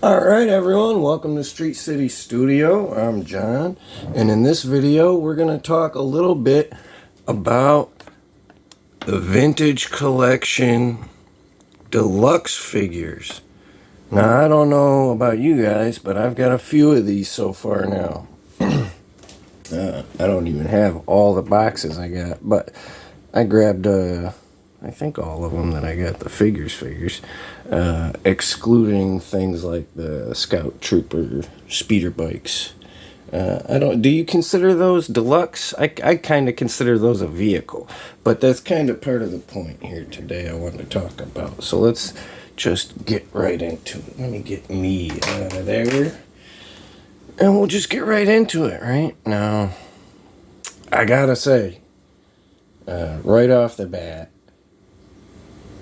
Alright everyone, welcome to Street City Studio. I'm John, and in this video we're going to talk a little bit about the vintage collection deluxe figures. Now I don't know about you guys, but I've got a few of these so far now. I don't even have all the boxes I got, but I grabbed I think all of them that I got, the figures, excluding things like the Scout Trooper speeder bikes. Do you consider those deluxe? I kind of consider those a vehicle, but that's kind of part of the point here today I want to talk about. So let's just get right into it. Let me get me out of there, and we'll just get right into it, right? Now, I gotta say, right off the bat,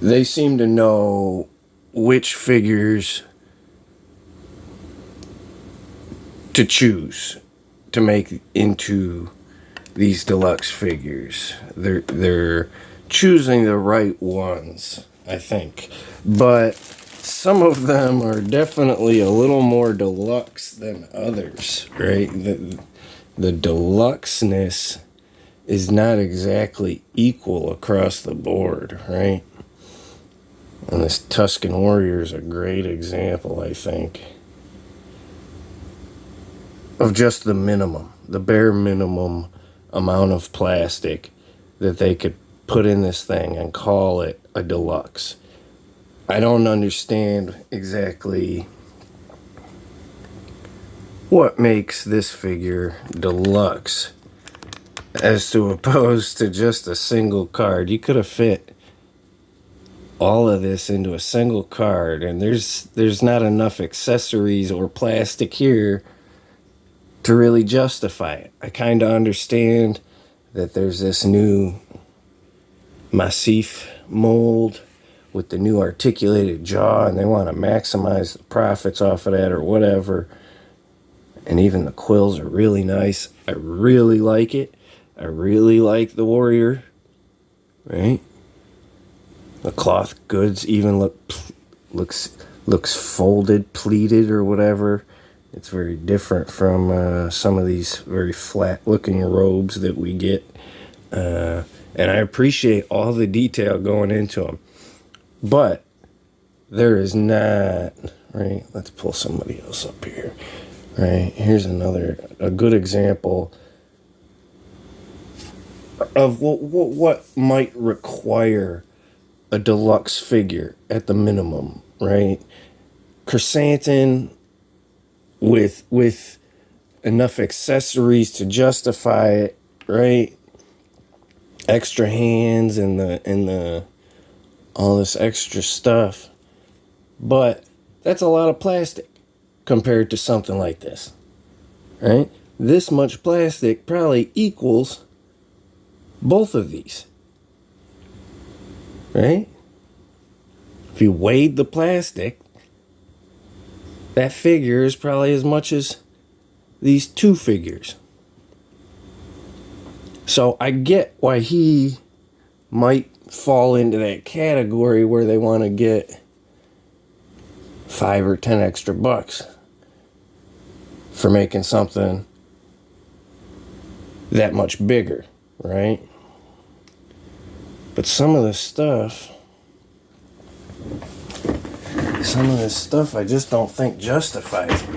they seem to know which figures to choose to make into these deluxe figures. They're choosing the right ones, I think. But some of them are definitely a little more deluxe than others, right? The deluxeness is not exactly equal across the board, right? And this Tuscan Warrior is a great example, I think, of just the minimum, the bare minimum amount of plastic that they could put in this thing and call it a deluxe. I don't understand exactly what makes this figure deluxe as to opposed to just a single card. You could have fit all of this into a single card, and there's not enough accessories or plastic here to really justify it. I kind of understand that there's this new Massif mold with the new articulated jaw, and they want to maximize the profits off of that or whatever. And even the quills are really nice. I really like it. I really like the Warrior, right? The cloth goods even looks folded, pleated, or whatever. It's very different from some of these very flat-looking robes that we get. And I appreciate all the detail going into them. But there is not, right? Let's pull somebody else up here. Right? Here's a good example of what might require a deluxe figure at the minimum, right? Chrysanthemum with enough accessories to justify it, right? Extra hands and the all this extra stuff. But that's a lot of plastic compared to something like this, right? This much plastic probably equals both of these, right? If you weighed the plastic, that figure is probably as much as these two figures. So I get why he might fall into that category where they want to get 5 or 10 extra bucks for making something that much bigger, right? But some of this stuff I just don't think justifies it.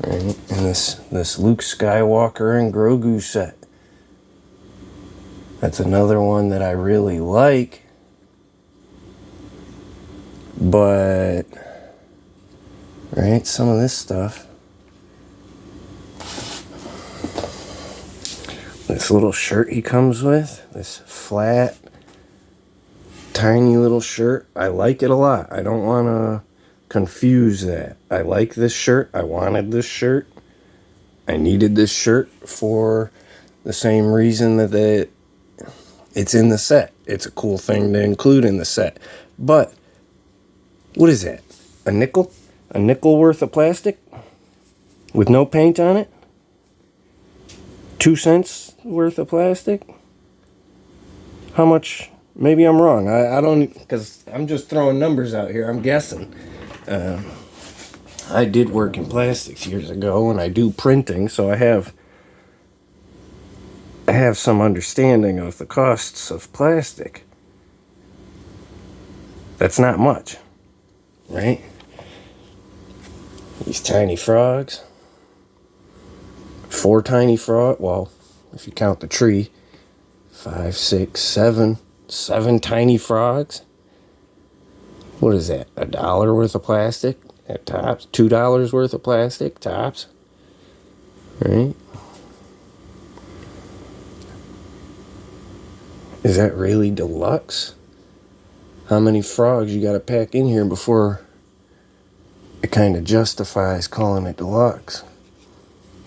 Right? And this Luke Skywalker and Grogu set, that's another one that I really like. But, right, some of this stuff, this little shirt he comes with, this flat, tiny little shirt, I like it a lot. I don't want to confuse that. I like this shirt. I wanted this shirt. I needed this shirt for the same reason that it's in the set. It's a cool thing to include in the set. But what is that? A nickel? A nickel worth of plastic? With no paint on it? 2 cents worth of plastic? How much? Maybe I'm wrong. I don't, because I'm just throwing numbers out here. I'm guessing. I did work in plastics years ago, and I do printing, so I have some understanding of the costs of plastic. That's not much, right? These tiny frogs. 4 tiny frog. Well, if you count the tree, 5, 6, 7 tiny frogs. What is that? $1 worth of plastic at tops? $2 worth of plastic tops, right? Is that really deluxe? How many frogs you got to pack in here before it kind of justifies calling it deluxe?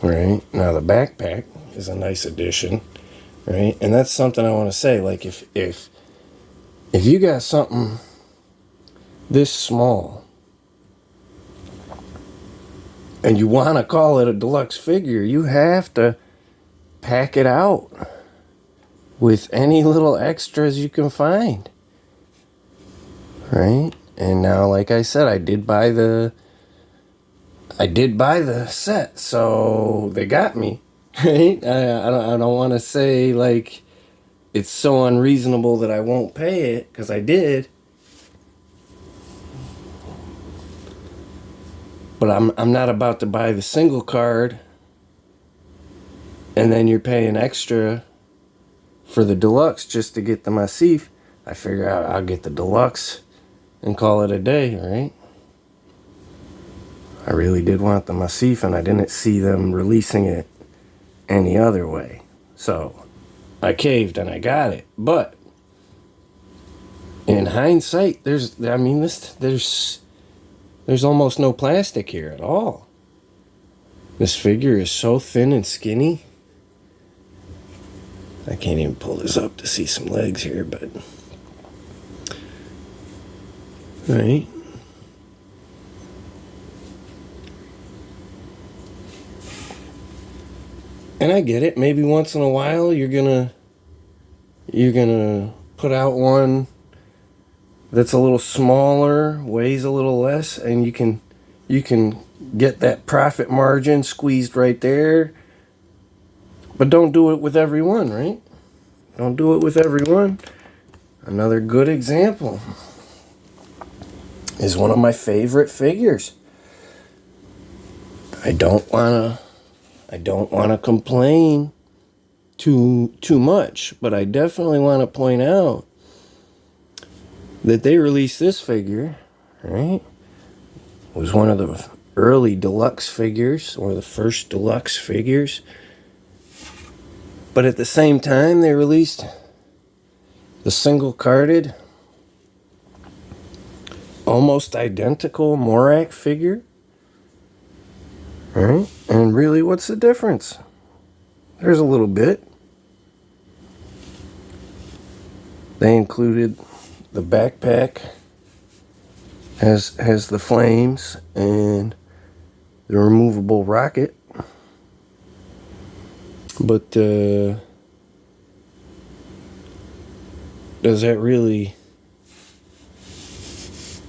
Right? Now the backpack is a nice addition, right? And that's something I want to say. Like if you got something this small and you want to call it a deluxe figure, you have to pack it out with any little extras you can find, right? And now, like I said, I did buy the set, so they got me, right? I don't want to say like it's so unreasonable that I won't pay it, because I did. But I'm not about to buy the single card and then you're paying extra for the deluxe just to get the massif. I figure out I'll get the deluxe and call it a day, right? I really did want the massif, and I didn't see them releasing it any other way. So I caved and I got it. But in hindsight, there's almost no plastic here at all. This figure is so thin and skinny. I can't even pull this up to see some legs here, but right. And I get it. Maybe once in a while you're gonna put out one that's a little smaller, weighs a little less, and you can get that profit margin squeezed right there. But don't do it with everyone, right? Don't do it with everyone. Another good example is one of my favorite figures. I don't wanna complain too much, but I definitely want to point out that they released this figure, right? It was one of the early deluxe figures, or the first deluxe figures. But at the same time, they released the single-carded, almost identical Morak figure. Right? And really, what's the difference? There's a little bit. They included the backpack has the flames and the removable rocket. But does that really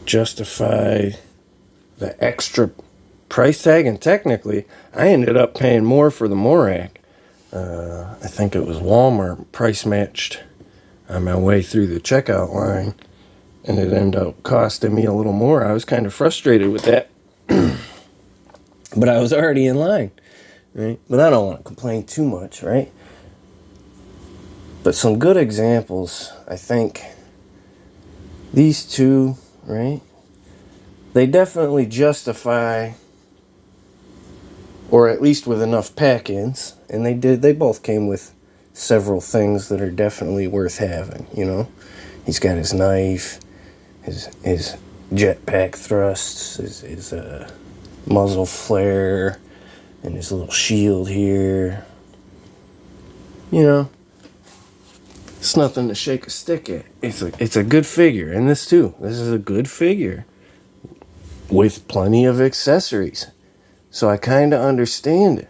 justify the extra price tag? And technically, I ended up paying more for the Morak. I think it was Walmart price matched on my way through the checkout line, and it ended up costing me a little more. I was kind of frustrated with that, but I was already in line, right? But I don't want to complain too much, right? But some good examples, I think these two, right? They definitely justify, or at least with enough pack-ins, and they both came with several things that are definitely worth having, you know? He's got his knife, his jetpack thrusts, his muzzle flare, and his little shield here. You know, it's nothing to shake a stick at. It's a good figure, and this too. This is a good figure with plenty of accessories. So I kind of understand it.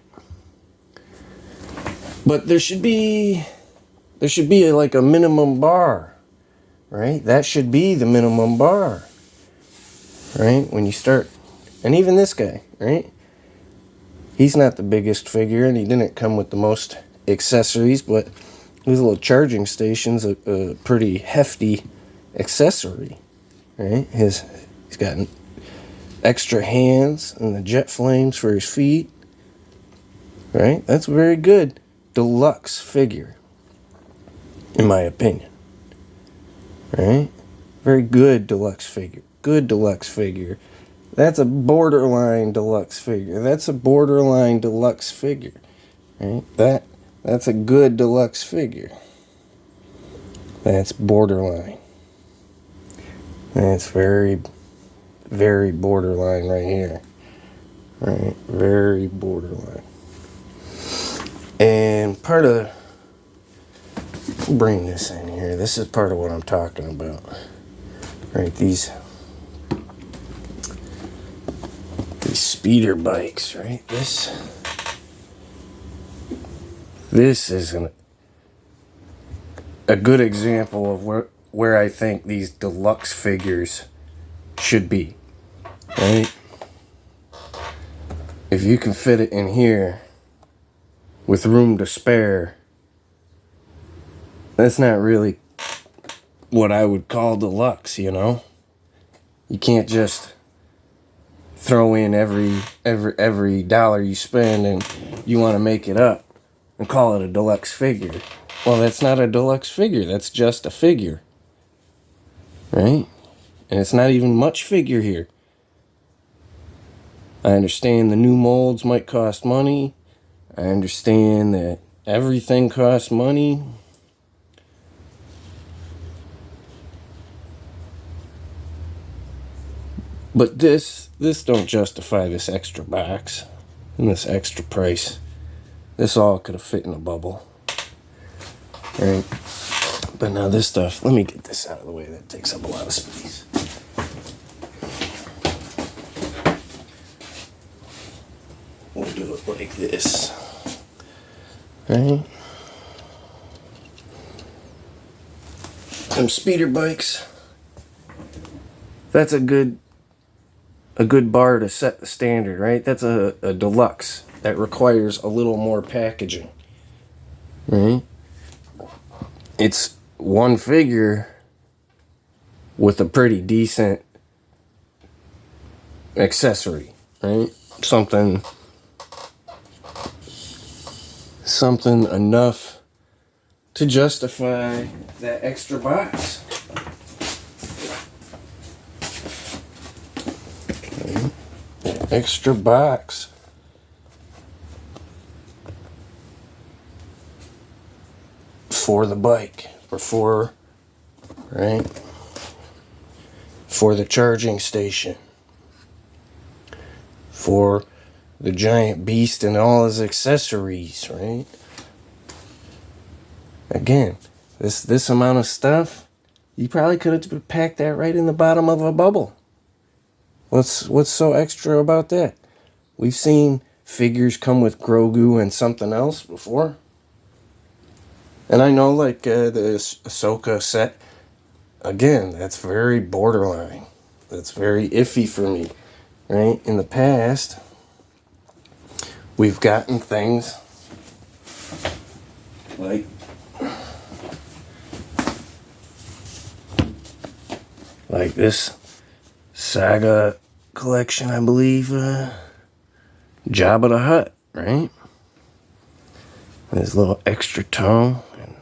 But there should be like a minimum bar, right? That should be the minimum bar, right? When you start And even this guy, right? He's not the biggest figure, and he didn't come with the most accessories, but his little charging station's a pretty hefty accessory, right? He's got extra hands and the jet flames for his feet, right? That's a very good deluxe figure, in my opinion, right? Very good deluxe figure. Good deluxe figure. That's a borderline deluxe figure. That's a borderline deluxe figure, right? That's a good deluxe figure. That's borderline. That's very, very borderline right here. Right? Very borderline. And part of... bring this in here. This is part of what I'm talking about. Right? These speeder bikes, right? This is a good example of where I think these deluxe figures should be, right? If you can fit it in here with room to spare, that's not really what I would call deluxe, you know? You can't just throw in every dollar you spend and you want to make it up and call it a deluxe figure. Well, that's not a deluxe figure. That's just a figure. Right? And it's not even much figure here. I understand the new molds might cost money. I understand that everything costs money. But this don't justify this extra box and this extra price. This all could have fit in a bubble. Right? But now this stuff, let me get this out of the way. That takes up a lot of space. We'll do it like this. Right? Some speeder bikes. That's a good bar to set the standard, right? That's a deluxe. That requires a little more packaging. Right? It's one figure with a pretty decent accessory, right? Something enough to justify that extra box. Okay. Extra box. For the bike, or for the charging station, for the giant beast and all his accessories, right? Again, this amount of stuff, you probably could have packed that right in the bottom of a bubble. What's so extra about that? We've seen figures come with Grogu and something else before. And I know, like, the Ahsoka set, again, that's very borderline. That's very iffy for me, right? In the past, we've gotten things like this Saga collection, I believe, Jabba the Hutt, right? His little extra tongue, and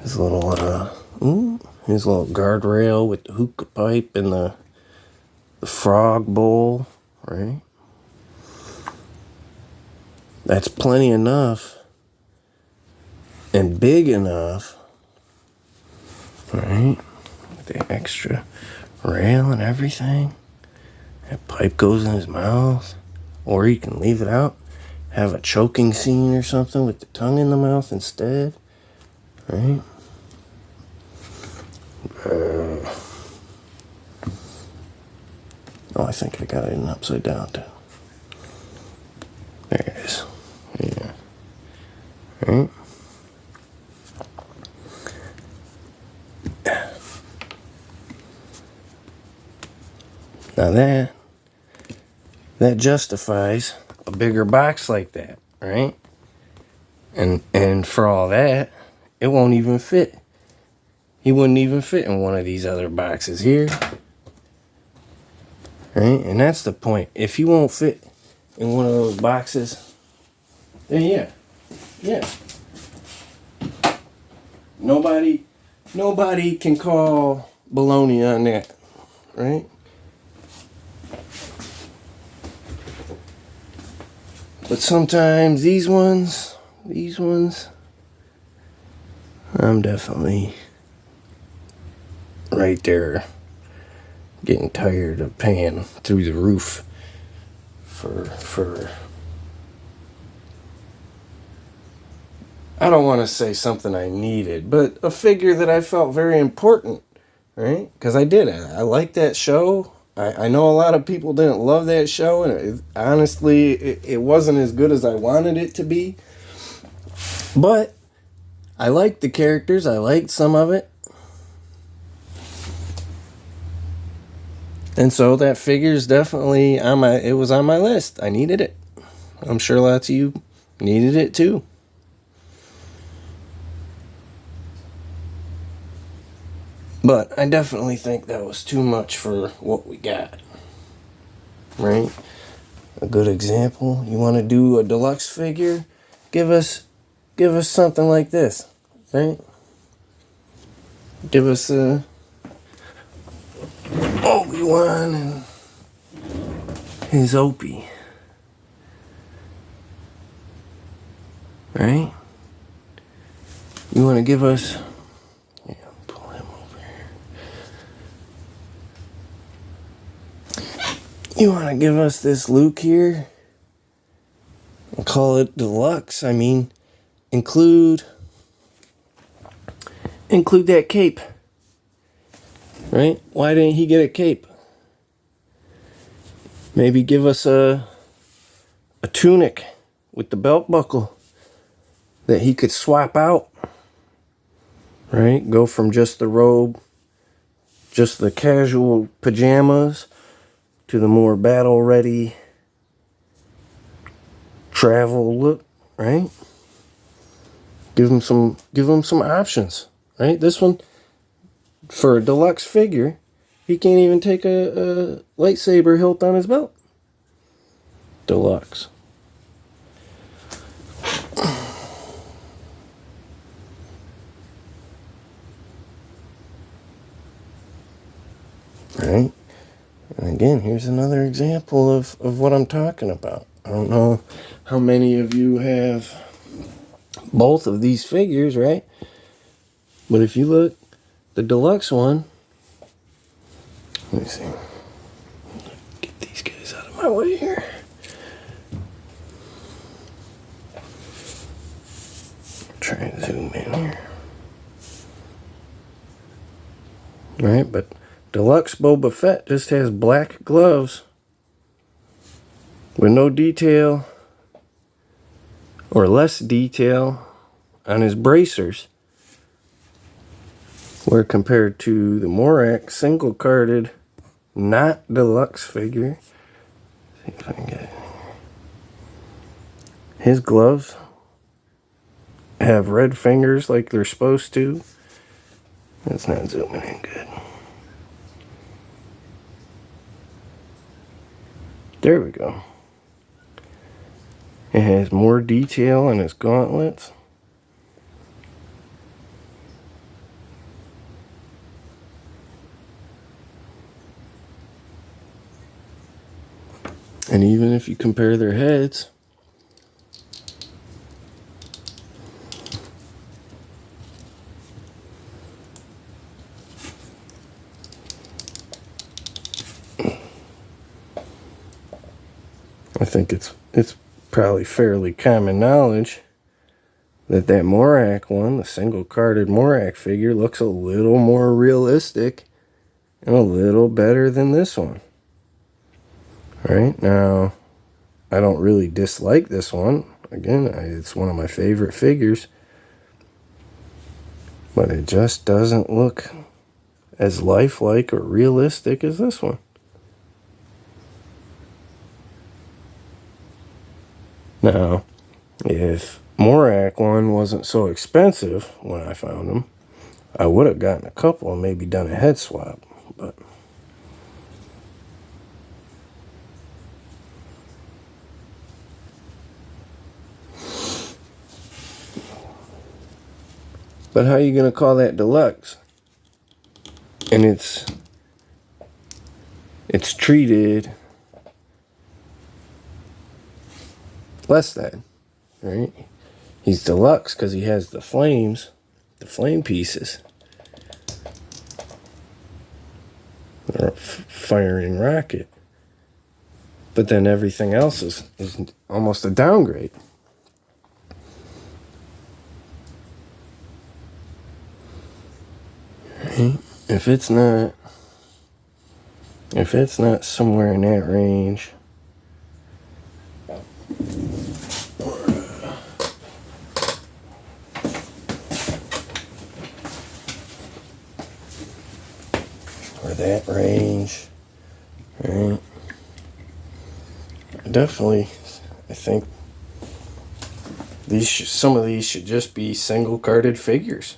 his little guardrail with the hookah pipe and the frog bowl, right? That's plenty enough and big enough, right? With the extra rail and everything. That pipe goes in his mouth, or you can leave it out. Have a choking scene or something with the tongue in the mouth instead, right? Oh, I think I got it in upside down too. There it is. Yeah. Right? Now that justifies a bigger box like that, right? And for all that, it won't even fit. He wouldn't even fit in one of these other boxes here. Right? And that's the point. If he won't fit in one of those boxes, then yeah. Nobody can call baloney on that, right? But sometimes these ones, I'm definitely right there getting tired of paying through the roof for I don't want to say something I needed, but a figure that I felt very important, right? Because I did. I liked that show. I know a lot of people didn't love that show, and honestly, it wasn't as good as I wanted it to be. But I liked the characters. I liked some of it. And so that figure's definitely it was on my list. I needed it. I'm sure lots of you needed it too. But I definitely think that was too much for what we got. Right? A good example, you want to do a deluxe figure? Give us something like this, right? Give us a Obi-Wan and his Opie. Right? You want to give us... Yeah, pull him over here. You want to give us this Luke here? And call it deluxe. I mean, include that cape. Right? Why didn't he get a cape? Maybe give us a tunic with the belt buckle that he could swap out. Right? Go from just the robe, just the casual pajamas, to the more battle-ready travel look, right? Give him some options, right? This one, for a deluxe figure, he can't even take a lightsaber hilt on his belt. Deluxe. Right? And again, here's another example of what I'm talking about. I don't know how many of you have both of these figures, right? But if you look, the deluxe one, let me see. Get these guys out of my way here. Try and zoom in here. Right, but deluxe Boba Fett just has black gloves with no detail or less detail on his bracers, where compared to the Morak single carded, not deluxe figure, see if I can get it. His gloves have red fingers like they're supposed to. That's not zooming in good. There we go. It has more detail on his gauntlets. And even if you compare their heads, I think it's probably fairly common knowledge that Morak one, the single carded Morak figure, looks a little more realistic and a little better than this one. Right? Now, I don't really dislike this one. Again, it's one of my favorite figures. But it just doesn't look as lifelike or realistic as this one. Now, if Morak one wasn't so expensive when I found them, I would have gotten a couple and maybe done a head swap. But how are you gonna call that deluxe? And it's treated less than, right? He's deluxe because he has the flames, the flame pieces, or a firing rocket. But then everything else is almost a downgrade. Right? If it's not somewhere in that range, or that range, right? Definitely, I think some of these should just be single carded figures.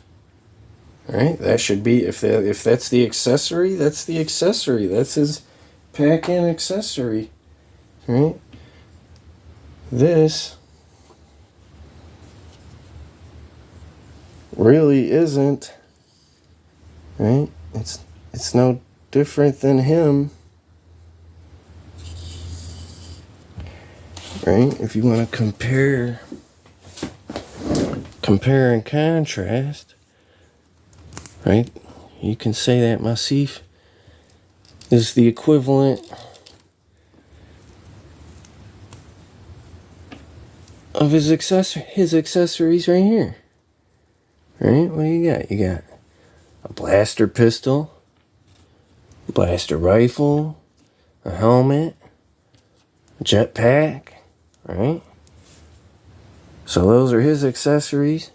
Right? That should be, if that's the accessory, that's the accessory. That's his pack-in accessory. Right? This really isn't, right? It's no different than him. Right? If you want to compare and contrast, right? You can say that Massif is the equivalent of his accessories right here. Right? What do you got? You got a blaster pistol, blaster rifle, a helmet, a jetpack, right? So those are his accessories.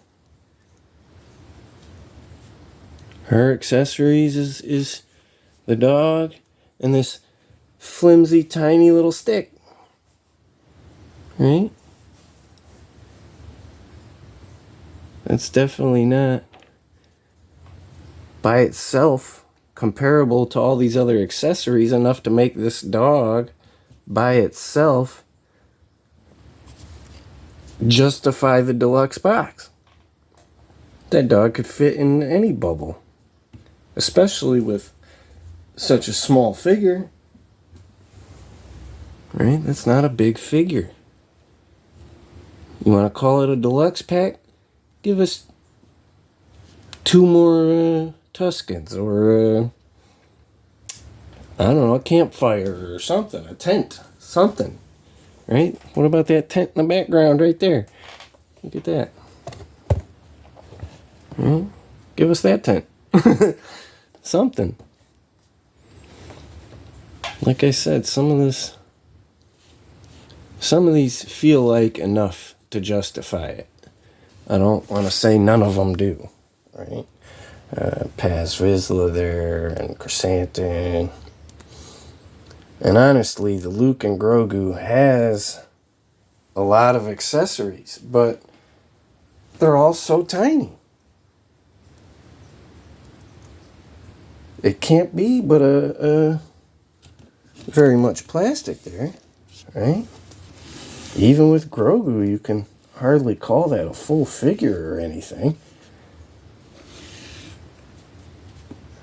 Her accessories is the dog and this flimsy, tiny little stick. Right? That's definitely not by itself comparable to all these other accessories enough to make this dog by itself justify the deluxe box. That dog could fit in any bubble, especially with such a small figure. Right? That's not a big figure. You want to call it a deluxe pack? Give us 2 more Tuscans, or I don't know, a campfire or something, a tent, something. Right? What about that tent in the background right there? Look at that. Give us that tent. Something. Like I said, some of these feel like enough to justify it. I don't want to say none of them do, right? Paz Vizsla there, and Chrysanthemum. And honestly, the Luke and Grogu has a lot of accessories, but they're all so tiny. It can't be but a very much plastic there, right? Even with Grogu, you can hardly call that a full figure or anything.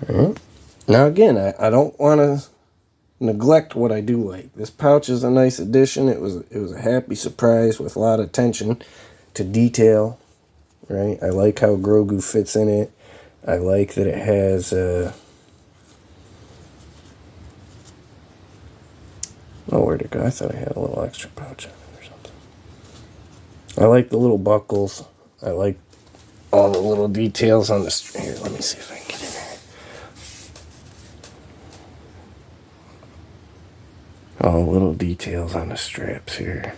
Right? Now again, I don't want to neglect what I do like. This pouch is a nice addition. It was a happy surprise with a lot of attention to detail. Right? I like how Grogu fits in it. I like that it has oh, where'd it go? I thought I had a little extra pouch on it or something. I like the little buckles. I like all the little details on the here. Let me see if I can get in there. All the little details on the straps here.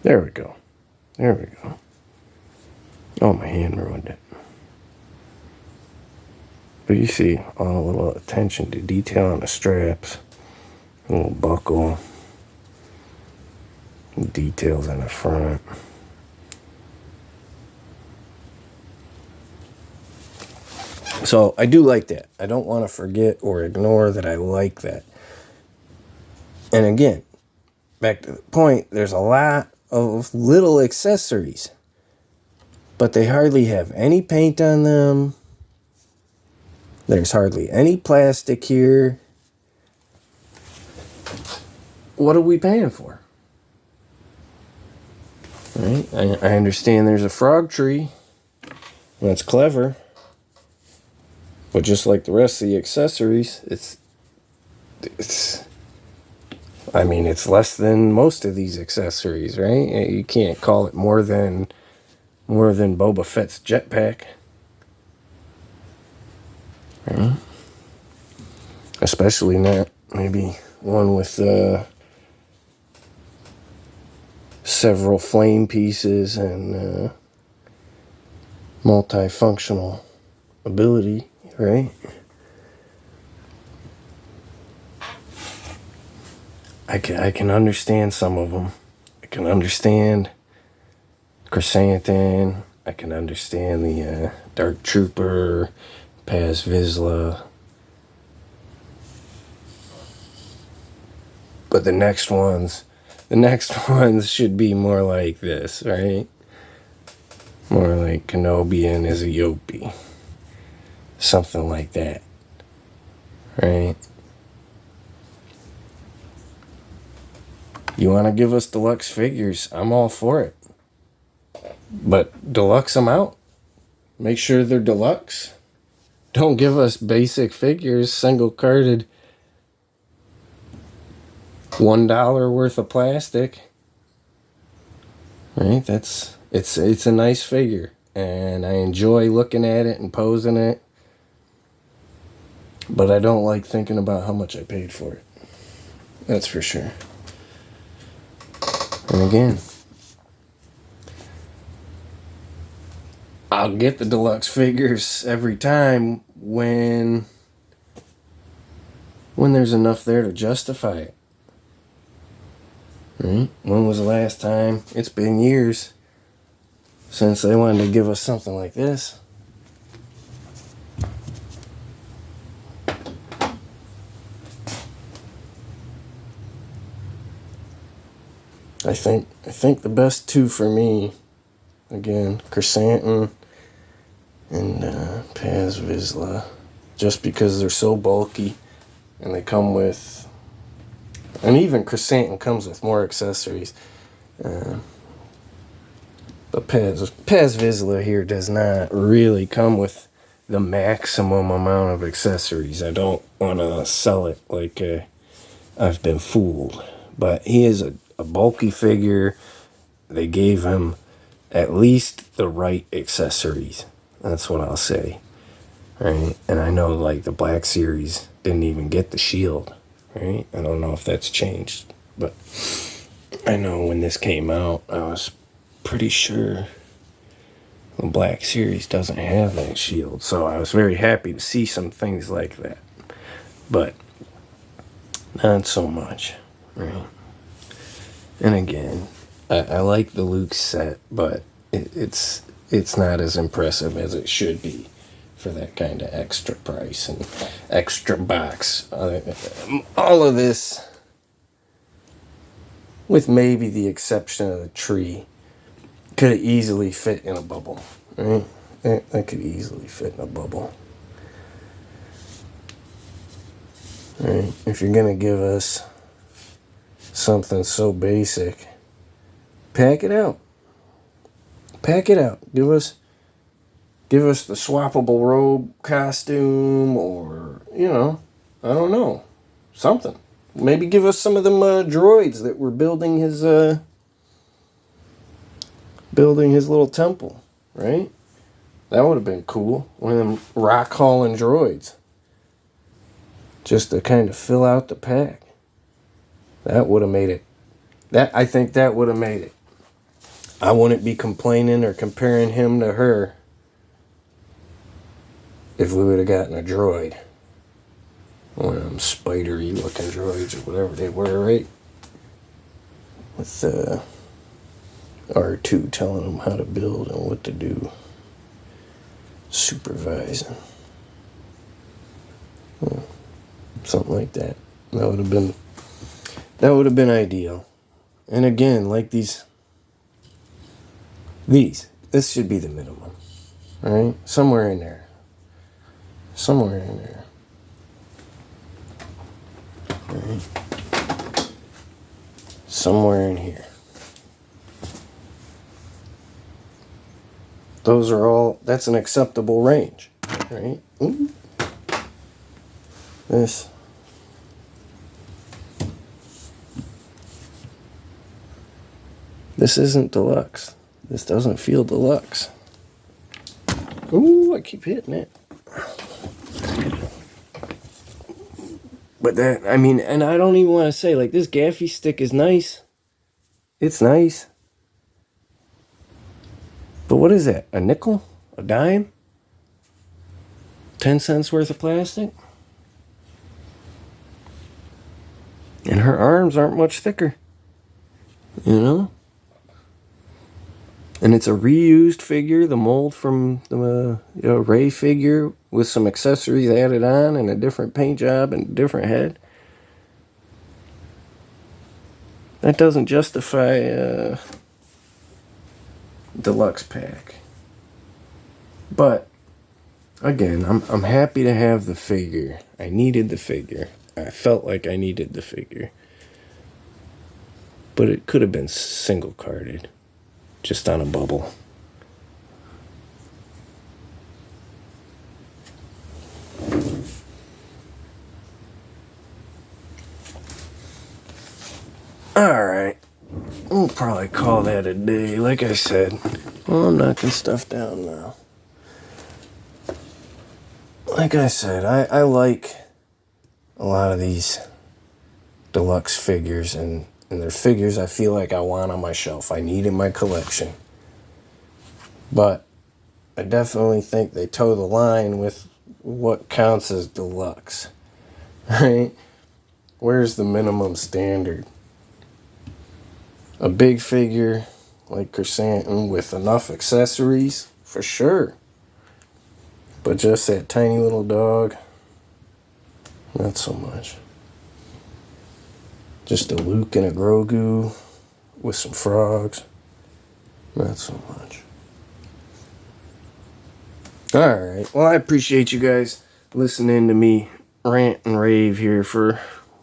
There we go. There we go. Oh, my hand ruined it. But you see all a little attention to detail on the straps. A little buckle. Details in the front. So I do like that. I don't want to forget or ignore that I like that. And again, back to the point, there's a lot of little accessories, but they hardly have any paint on them. There's hardly any plastic here. What are we paying for? Right? I understand there's a frog tree. That's clever. But just like the rest of the accessories, it's less than most of these accessories, right? You can't call it more than Boba Fett's jetpack. Right? Especially not maybe one with several flame pieces and multifunctional ability, right? I can understand some of them. I can understand Chrysanthemum. I can understand the Dark Trooper, Paz Vizsla. But the next ones should be more like this, right? More like Kenobi and Iziopi. Something like that, right? You want to give us deluxe figures, I'm all for it. But deluxe them out. Make sure they're deluxe. Don't give us basic figures, single carded, $1 worth of plastic. Right? It's a nice figure, and I enjoy looking at it and posing it. But I don't like thinking about how much I paid for it. That's for sure. And again, I'll get the deluxe figures every time when there's enough there to justify it. Right? When was the last time? It's been years since they wanted to give us something like this. I think the best two for me, again, Chrysanthemum and Paz Vizsla, just because they're so bulky and they come with, and even Chrysanthemum comes with more accessories. But Paz Vizsla here does not really come with the maximum amount of accessories. I don't want to sell it like I've been fooled. But he is a bulky figure. They gave him at least the right accessories. That's what I'll say. Right? And I know like the Black Series didn't even get the shield. Right? I don't know if that's changed. But I know when this came out, I was pretty sure the Black Series doesn't have that shield. So I was very happy to see some things like that. But not so much. Right? And again, I like the Luke set, but it's not as impressive as it should be for that kind of extra price and extra box. All of this, with maybe the exception of the tree, could have easily fit in a bubble. Right? That could easily fit in a bubble. Right? If you're going to give us something so basic, pack it out. Pack it out. Give us the swappable robe costume, or I don't know, something. Maybe give us some of them droids that were building his little temple, right? That would have been cool. One of them rock hauling droids, just to kind of fill out the pack. That would have made it. I think that would have made it. I wouldn't be complaining or comparing him to her if we would have gotten a droid. One of them spidery looking droids or whatever they were, right? With R2 telling them how to build and what to do. Supervising. Something like that. That would have been ideal. And again, like these, this should be the minimum, right? Somewhere in there. Right? Somewhere in here. That's an acceptable range, right? Ooh. This isn't deluxe. This doesn't feel deluxe. Ooh, I keep hitting it. But that, I mean, and I don't even want to say, like, this gaffy stick is nice. It's nice. But what is that? A nickel? A dime? 10 cents worth of plastic? And her arms aren't much thicker. You know? And it's a reused figure, the mold from the Ray figure with some accessories added on and a different paint job and a different head. That doesn't justify a deluxe pack. But again, I'm happy to have the figure. I needed the figure. I felt like I needed the figure. But it could have been single carded, just on a bubble. Alright, we'll probably call that a day. Like I said, well, I'm knocking stuff down now. Like I said, I like a lot of these deluxe figures, and they're figures I feel like I want on my shelf. I need in my collection. But I definitely think they toe the line with what counts as deluxe. Right? Where's the minimum standard? A big figure like Chrysanthemum with enough accessories, for sure. But just that tiny little dog, not so much. Just a Luke and a Grogu with some frogs, not so much. Alright, well, I appreciate you guys listening to me rant and rave here for,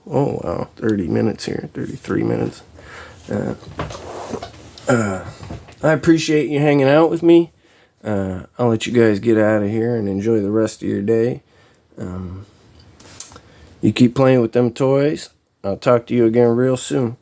30 minutes here, 33 minutes. I appreciate you hanging out with me. I'll let you guys get out of here and enjoy the rest of your day. You keep playing with them toys. I'll talk to you again real soon.